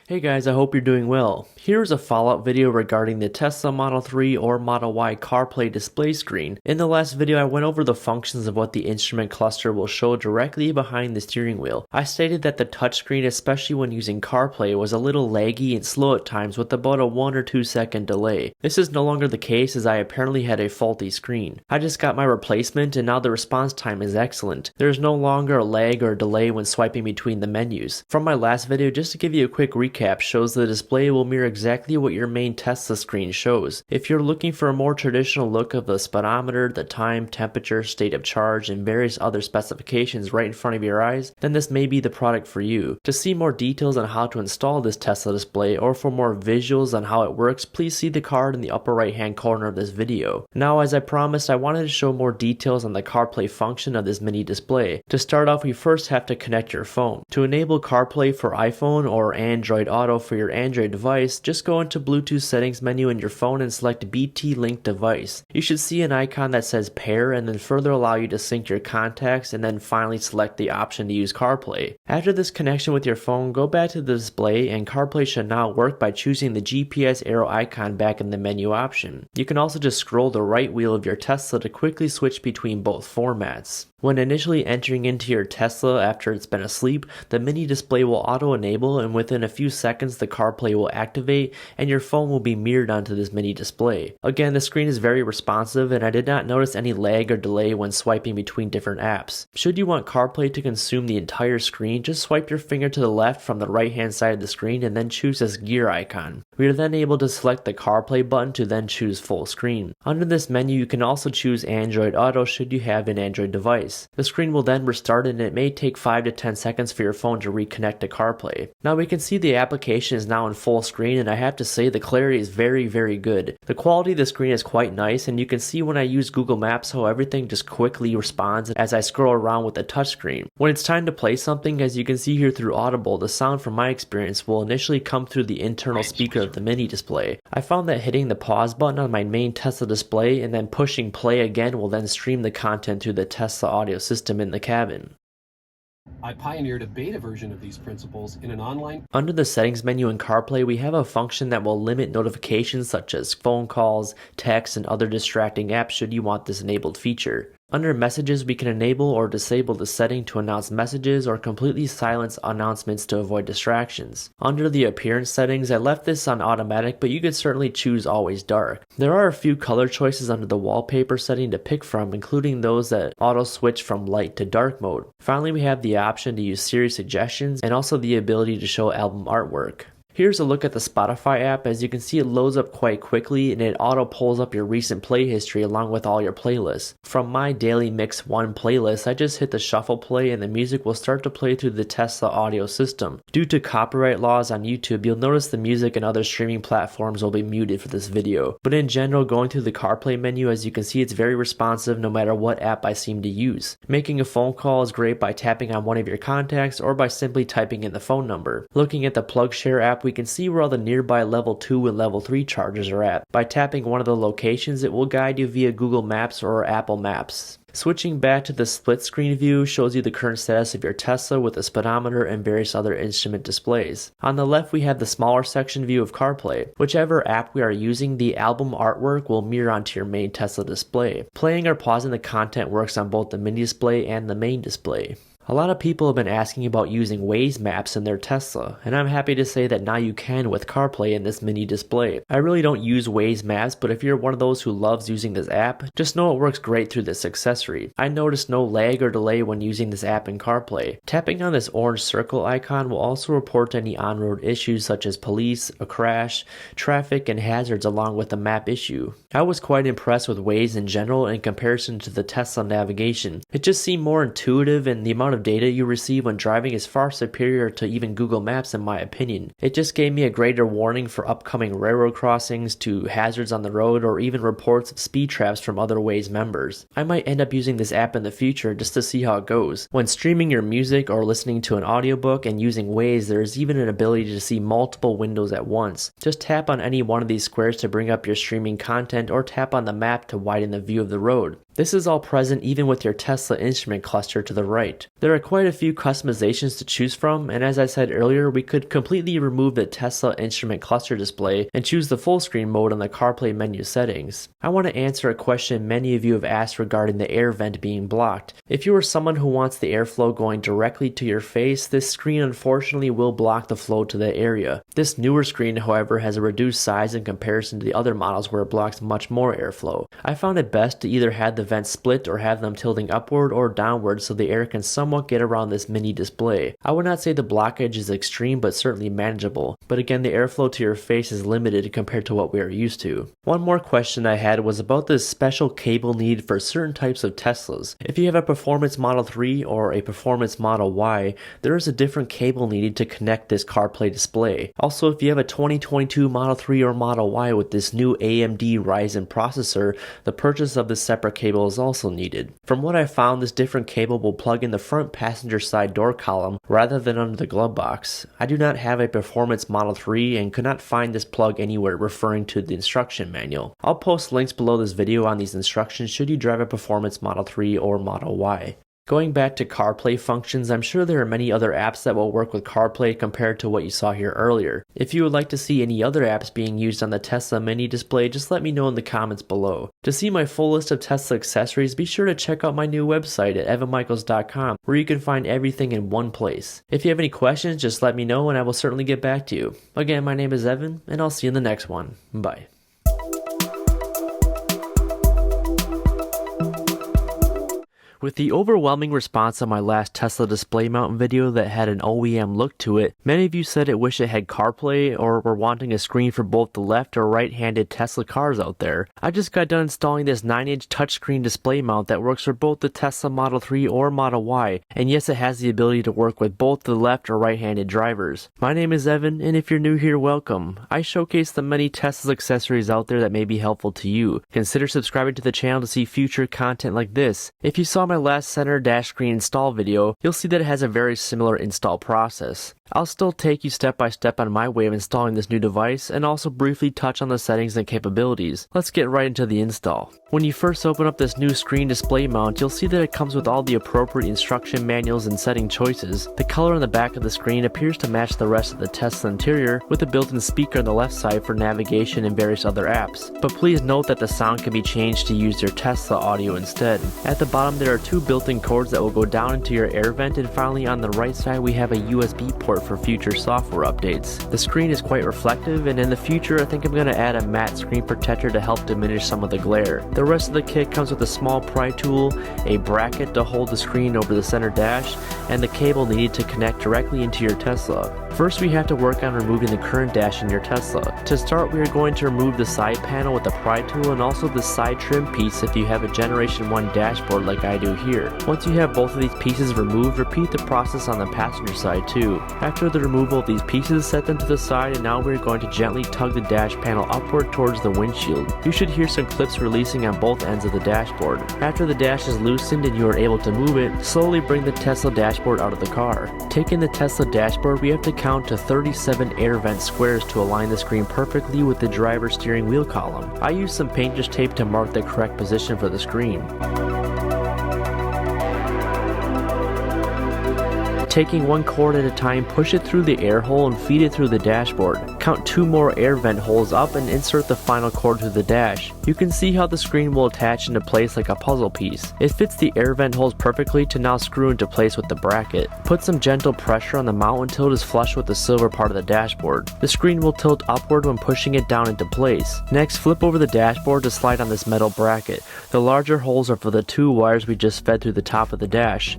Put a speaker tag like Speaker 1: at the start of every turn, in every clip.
Speaker 1: Hey guys, I hope you're doing well. Here's a follow-up video regarding the Tesla Model 3 or Model Y CarPlay display screen. In the last video, I went over the functions of what the instrument cluster will show directly behind the steering wheel. I stated that the touchscreen, especially when using CarPlay, was a little laggy and slow at times with about a 1 or 2 second delay. This is no longer the case as I apparently had a faulty screen. I just got my replacement and now the response time is excellent. There is no longer a lag or delay when swiping between the menus. From my last video, just to give you a quick recap, shows the display will mirror exactly what your main Tesla screen shows. If you're looking for a more traditional look of the speedometer, the time, temperature, state of charge, and various other specifications right in front of your eyes, then this may be the product for you. To see more details on how to install this Tesla display or for more visuals on how it works, please see the card in the upper right hand corner of this video. Now, as I promised, I wanted to show more details on the CarPlay function of this mini display. To start off, we first have to connect your phone. To enable CarPlay for iPhone or Android Auto for your Android device, just go into Bluetooth settings menu in your phone and select BT Link device. You should see an icon that says pair and then further allow you to sync your contacts and then finally select the option to use CarPlay. After this connection with your phone, go back to the display and CarPlay should now work by choosing the GPS arrow icon back in the menu option. You can also just scroll the right wheel of your Tesla to quickly switch between both formats. When initially entering into your Tesla after it's been asleep, the mini display will auto-enable and within a few seconds the CarPlay will activate and your phone will be mirrored onto this mini display. Again, the screen is very responsive and I did not notice any lag or delay when swiping between different apps. Should you want CarPlay to consume the entire screen, just swipe your finger to the left from the right hand side of the screen and then choose this gear icon. We are then able to select the CarPlay button to then choose full screen. Under this menu, you can also choose Android Auto should you have an Android device. The screen will then restart and it may take 5 to 10 seconds for your phone to reconnect to CarPlay. Now we can see the application is now in full screen and I have to say the clarity is very good. The quality of the screen is quite nice and you can see when I use Google Maps how everything just quickly responds as I scroll around with the touchscreen. When it's time to play something, as you can see here through Audible, the sound from my experience will initially come through the internal speaker of the mini display. I found that hitting the pause button on my main Tesla display and then pushing play again will then stream the content through the Tesla audio system in the cabin.
Speaker 2: I pioneered a beta version of these principles in an online...
Speaker 1: Under the settings menu in CarPlay, we have a function that will limit notifications such as phone calls, texts, and other distracting apps should you want this enabled feature. Under messages, we can enable or disable the setting to announce messages or completely silence announcements to avoid distractions. Under the appearance settings, I left this on automatic, but you could certainly choose always dark. There are a few color choices under the wallpaper setting to pick from, including those that auto switch from light to dark mode. Finally, we have the option to use Siri suggestions and also the ability to show album artwork. Here's a look at the Spotify app. As you can see, it loads up quite quickly and it auto pulls up your recent play history along with all your playlists. From my Daily Mix 1 playlist, I just hit the shuffle play and the music will start to play through the Tesla audio system. Due to copyright laws on YouTube, you'll notice the music and other streaming platforms will be muted for this video. But in general, going through the CarPlay menu, as you can see, it's very responsive no matter what app I seem to use. Making a phone call is great by tapping on one of your contacts or by simply typing in the phone number. Looking at the PlugShare app, we can see where all the nearby level 2 and level 3 chargers are at. By tapping one of the locations, it will guide you via Google Maps or Apple Maps. Switching back to the split screen view shows you the current status of your Tesla with the speedometer and various other instrument displays. On the left we have the smaller section view of CarPlay. Whichever app we are using, the album artwork will mirror onto your main Tesla display. Playing or pausing the content works on both the mini display and the main display. A lot of people have been asking about using Waze maps in their Tesla, and I'm happy to say that now you can with CarPlay in this mini display. I really don't use Waze maps, but if you're one of those who loves using this app, just know it works great through this accessory. I noticed no lag or delay when using this app in CarPlay. Tapping on this orange circle icon will also report any on-road issues such as police, a crash, traffic, and hazards along with the map issue. I was quite impressed with Waze in general in comparison to the Tesla navigation. It just seemed more intuitive and the amount of data you receive when driving is far superior to even Google Maps in my opinion. It just gave me a greater warning for upcoming railroad crossings to hazards on the road or even reports of speed traps from other Waze members. I might end up using this app in the future just to see how it goes. When streaming your music or listening to an audiobook and using Waze, there is even an ability to see multiple windows at once. Just tap on any one of these squares to bring up your streaming content or tap on the map to widen the view of the road. This is all present even with your Tesla instrument cluster to the right. There are quite a few customizations to choose from, and as I said earlier, we could completely remove the Tesla instrument cluster display and choose the full screen mode on the CarPlay menu settings. I want to answer a question many of you have asked regarding the air vent being blocked. If you are someone who wants the airflow going directly to your face, this screen unfortunately will block the flow to that area. This newer screen, however, has a reduced size in comparison to the other models where it blocks much more airflow. I found it best to either have the vents split or have them tilting upward or downward so the air can somewhat get around this mini display. I would not say the blockage is extreme, but certainly manageable. But again, the airflow to your face is limited compared to what we are used to. One more question I had was about this special cable need for certain types of Teslas. If you have a performance Model 3 or a performance Model Y, there is a different cable needed to connect this CarPlay display. Also, if you have a 2022 Model 3 or Model Y with this new AMD Ryzen processor, the purchase of this separate cable is also needed. From what I found, this different cable will plug in the front passenger side door column rather than under the glove box. I do not have a performance Model 3 and could not find this plug anywhere referring to the instruction manual. I'll post links below this video on these instructions should you drive a performance Model 3 or Model Y. Going back to CarPlay functions, I'm sure there are many other apps that will work with CarPlay compared to what you saw here earlier. If you would like to see any other apps being used on the Tesla mini display, just let me know in the comments below. To see my full list of Tesla accessories, be sure to check out my new website at evanmichaels.com, where you can find everything in one place. If you have any questions, just let me know and I will certainly get back to you. Again, my name is Evan, and I'll see you in the next one. Bye. With the overwhelming response on my last Tesla display mount video that had an OEM look to it, many of you said it wish it had CarPlay or were wanting a screen for both the left or right-handed Tesla cars out there. I just got done installing this 9-inch touchscreen display mount that works for both the Tesla Model 3 or Model Y, and yes, it has the ability to work with both the left or right-handed drivers. My name is Evan, and if you're new here, welcome. I showcase the many Tesla accessories out there that may be helpful to you. Consider subscribing to the channel to see future content like this. If you saw my last center dash screen install video, you'll see that it has a very similar install process. I'll still take you step by step on my way of installing this new device and also briefly touch on the settings and capabilities. Let's get right into the install. When you first open up this new screen display mount, you'll see that it comes with all the appropriate instruction manuals and setting choices. The color on the back of the screen appears to match the rest of the Tesla interior, with a built-in speaker on the left side for navigation and various other apps. But please note that the sound can be changed to use your Tesla audio instead. At the bottom there are two built-in cords that will go down into your air vent, and finally on the right side we have a USB port for future software updates. The screen is quite reflective, and in the future I think I'm going to add a matte screen protector to help diminish some of the glare. The rest of the kit comes with a small pry tool, a bracket to hold the screen over the center dash, and the cable needed to connect directly into your Tesla. First we have to work on removing the current dash in your Tesla. To start, we are going to remove the side panel with the pry tool and also the side trim piece if you have a Generation 1 dashboard like I do here. Once you have both of these pieces removed, repeat the process on the passenger side too. After the removal of these pieces, set them to the side, and now we're going to gently tug the dash panel upward towards the windshield. You should hear some clips releasing on both ends of the dashboard. After the dash is loosened and you are able to move it, slowly bring the Tesla dashboard out of the car. Taking the Tesla dashboard, we have to count to 37 air vent squares to align the screen perfectly with the driver's steering wheel column. I used some painter's tape to mark the correct position for the screen. Taking one cord at a time, push it through the air hole and feed it through the dashboard. Count 2 more air vent holes up and insert the final cord through the dash. You can see how the screen will attach into place like a puzzle piece. It fits the air vent holes perfectly to now screw into place with the bracket. Put some gentle pressure on the mount until it is flush with the silver part of the dashboard. The screen will tilt upward when pushing it down into place. Next, flip over the dashboard to slide on this metal bracket. The larger holes are for the 2 wires we just fed through the top of the dash.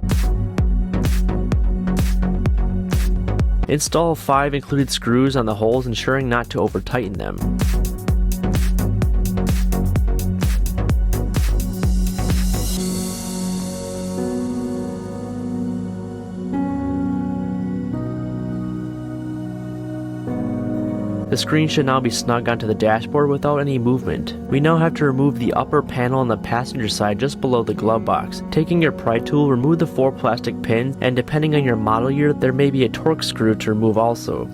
Speaker 1: Install 5 included screws on the holes, ensuring not to over-tighten them. The screen should now be snug onto the dashboard without any movement. We now have to remove the upper panel on the passenger side just below the glove box. Taking your pry tool, remove the 4 plastic pins, and depending on your model year, there may be a torque screw to remove also.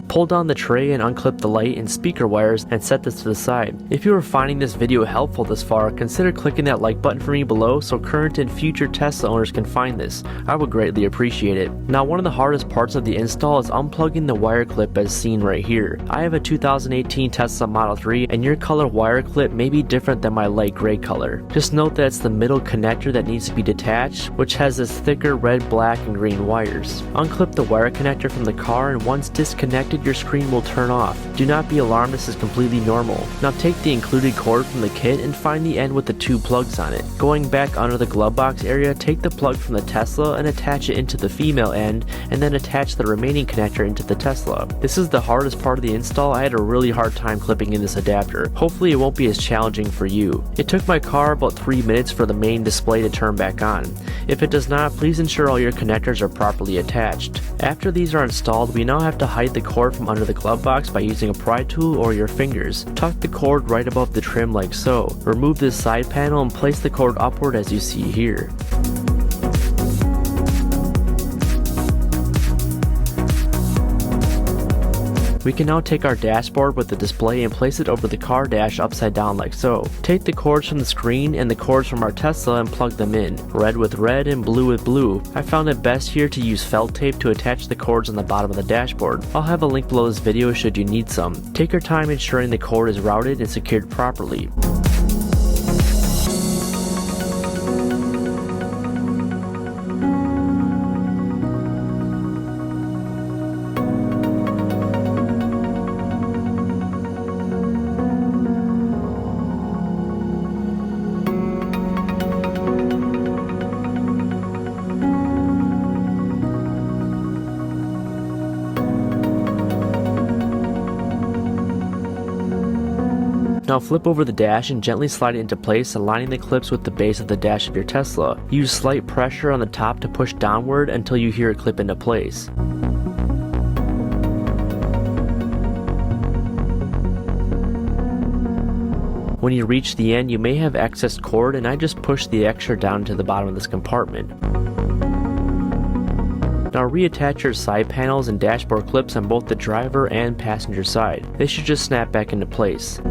Speaker 1: Pull down the tray and unclip the light and speaker wires and set this to the side. If you are finding this video helpful this far, consider clicking that like button for me below so current and future Tesla owners can find this. I would greatly appreciate it. Now, one of the hardest parts of the install is unplugging the wire clip as seen right here. I have a 2018 Tesla Model 3 and your color wire clip may be different than my light gray color. Just note that it's the middle connector that needs to be detached, which has this thicker red, black, and green wires. Unclip the wire connector from the car, and once disconnected, your screen will turn off. Do not be alarmed, this is completely normal. Now take the included cord from the kit and find the end with the 2 plugs on it. Going back under the glove box area, take the plug from the Tesla and attach it into the female end, and then attach the remaining connector into the Tesla. This is the hardest part of the install. I had a really hard time clipping in this adapter. Hopefully it won't be as challenging for you. It took my car about 3 minutes for the main display to turn back on. If it does not, please ensure all your connectors are properly attached. After these are installed, we now have to hide the cord from under the glove box by using a pry tool or your fingers. Tuck the cord right above the trim like so. Remove this side panel and place the cord upward as you see here. We can now take our dashboard with the display and place it over the car dash upside down like so. Take the cords from the screen and the cords from our Tesla and plug them in, red with red and blue with blue. I found it best here to use felt tape to attach the cords on the bottom of the dashboard. I'll have a link below this video should you need some. Take your time ensuring the cord is routed and secured properly. Now flip over the dash and gently slide it into place, aligning the clips with the base of the dash of your Tesla. Use slight pressure on the top to push downward until you hear it clip into place. When you reach the end, you may have excess cord, and I just pushed the extra down to the bottom of this compartment. Now reattach your side panels and dashboard clips on both the driver and passenger side. They should just snap back into place.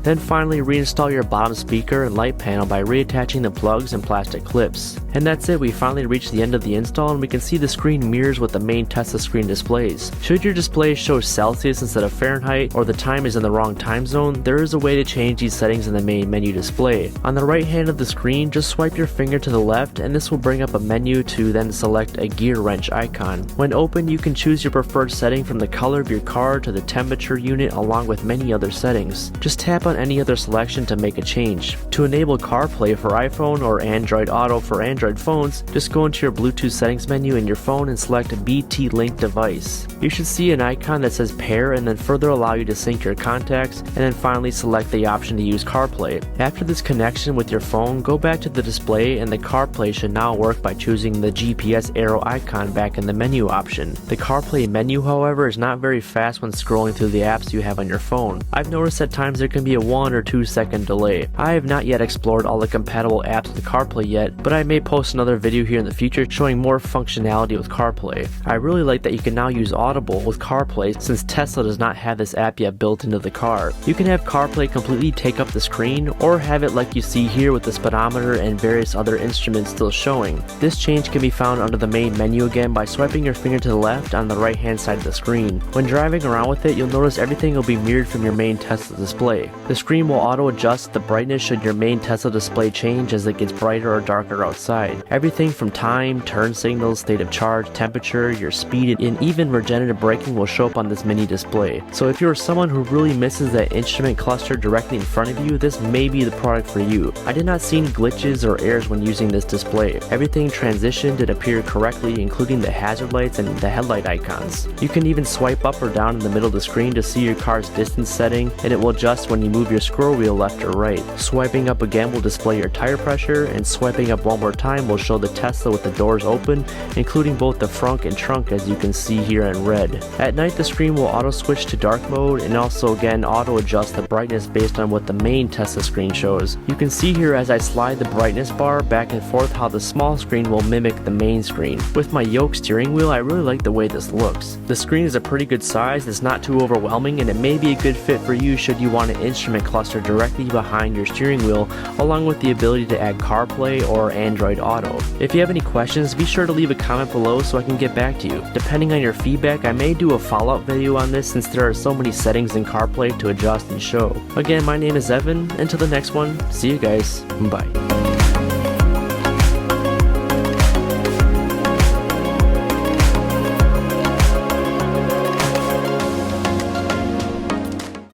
Speaker 1: Then finally reinstall your bottom speaker and light panel by reattaching the plugs and plastic clips. And that's it, we finally reached the end of the install and we can see the screen mirrors what the main Tesla screen displays. Should your display show Celsius instead of Fahrenheit, or the time is in the wrong time zone, there is a way to change these settings in the main menu display. On the right hand of the screen, just swipe your finger to the left and this will bring up a menu to then select a gear wrench icon. When open, you can choose your preferred setting from the color of your car to the temperature unit along with many other settings. Just tap on any other selection to make a change. To enable CarPlay for iPhone or Android Auto for Android phones, just go into your Bluetooth settings menu in your phone and select BT Link device. You should see an icon that says pair and then further allow you to sync your contacts, and then finally select the option to use CarPlay. After this connection with your phone, go back to the display and the CarPlay should now work by choosing the GPS arrow icon back in the menu option. The CarPlay menu, however, is not very fast when scrolling through the apps you have on your phone. I've noticed at times there can be a 1 or 2 second delay. I have not yet explored all the compatible apps with CarPlay yet, but I may post another video here in the future showing more functionality with CarPlay. I really like that you can now use Audible with CarPlay since Tesla does not have this app yet built into the car. You can have CarPlay completely take up the screen or have it like you see here with the speedometer and various other instruments still showing. This change can be found under the main menu again by swiping your finger to the left on the right hand side of the screen. When driving around with it, you'll notice everything will be mirrored from your main Tesla display. The screen will auto adjust the brightness should your main Tesla display change as it gets brighter or darker outside. Everything from time, turn signals, state of charge, temperature, your speed, and even regenerative braking will show up on this mini display. So if you're someone who really misses that instrument cluster directly in front of you, this may be the product for you. I did not see any glitches or errors when using this display. Everything transitioned and appeared correctly, including the hazard lights and the headlight icons. You can even swipe up or down in the middle of the screen to see your car's distance setting, and it will adjust when you move your scroll wheel left or right. Swiping up again will display your tire pressure, and swiping up one more time daytime will show the Tesla with the doors open, including both the front and trunk as you can see here in red. At night the screen will auto switch to dark mode and also again auto adjust the brightness based on what the main Tesla screen shows. You can see here as I slide the brightness bar back and forth how the small screen will mimic the main screen. With my yoke steering wheel, I really like the way this looks. The screen is a pretty good size, it's not too overwhelming, and it may be a good fit for you should you want an instrument cluster directly behind your steering wheel, along with the ability to add CarPlay or Android Auto. If you have any questions, be sure to leave a comment below so I can get back to you. Depending on your feedback, I may do a follow-up video on this since there are so many settings in CarPlay to adjust and show. Again, my name is Evan. Until the next one, see you guys. Bye.